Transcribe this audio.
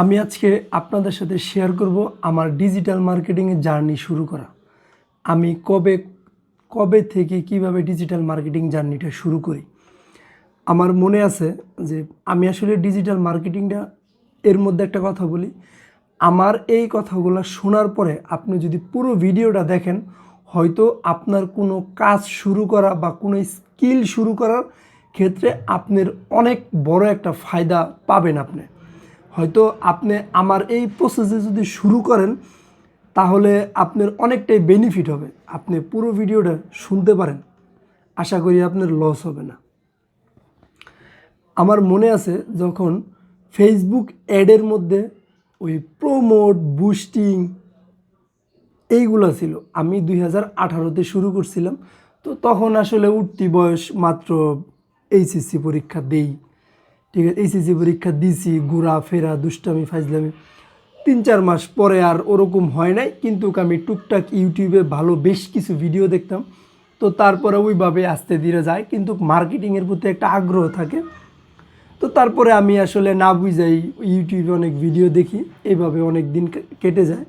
আমি আজকে আপনাদের সাথে শেয়ার করব আমার ডিজিটাল মার্কেটিংয়ের জার্নি শুরু করা। আমি কবে থেকে কিভাবে ডিজিটাল মার্কেটিং জার্নিটা শুরু করি। আমার মনে আছে যে আমি আসলে ডিজিটাল মার্কেটিংটা এর মধ্যে একটা কথা বলি, আমার এই কথাগুলো শোনার পরে আপনি যদি পুরো ভিডিওটা দেখেন, হয়তো আপনার কোনো কাজ শুরু করা বা কোনো স্কিল শুরু করার ক্ষেত্রে আপনার অনেক বড় একটা ফায়দা পাবেন। হয়তো আপনি আমার এই প্রসেসে যদি শুরু করেন তাহলে আপনার অনেকটাই বেনিফিট হবে। আপনি পুরো ভিডিওটা শুনতে পারেন, আশা করি আপনার লস হবে না। আমার মনে আছে যখন ফেসবুক অ্যাডের মধ্যে ওই প্রমোট বুস্টিং এইগুলো ছিল, আমি 2018-তে শুরু করছিলাম। তো তখন আসলে উঠতি বয়স, মাত্র এইচএসসি পরীক্ষা দেই, ঠিক আছে, এইচএসসি পরীক্ষা দিছি, ঘোরাফেরা দুষ্টামি ফাইজলামি। 3-4 মাস পরে আর ওরকম হয় নাই, কিন্তু আমি টুকটাক ইউটিউবে ভালো বেশ কিছু ভিডিও দেখতাম। তো তারপরে ওইভাবে আস্তে ধীরে যায়, কিন্তু মার্কেটিংয়ের প্রতি একটা আগ্রহ থাকে। তো তারপরে আমি আসলে না বুঝাই ইউটিউবে অনেক ভিডিও দেখি, এইভাবে অনেক দিন কেটে যায়।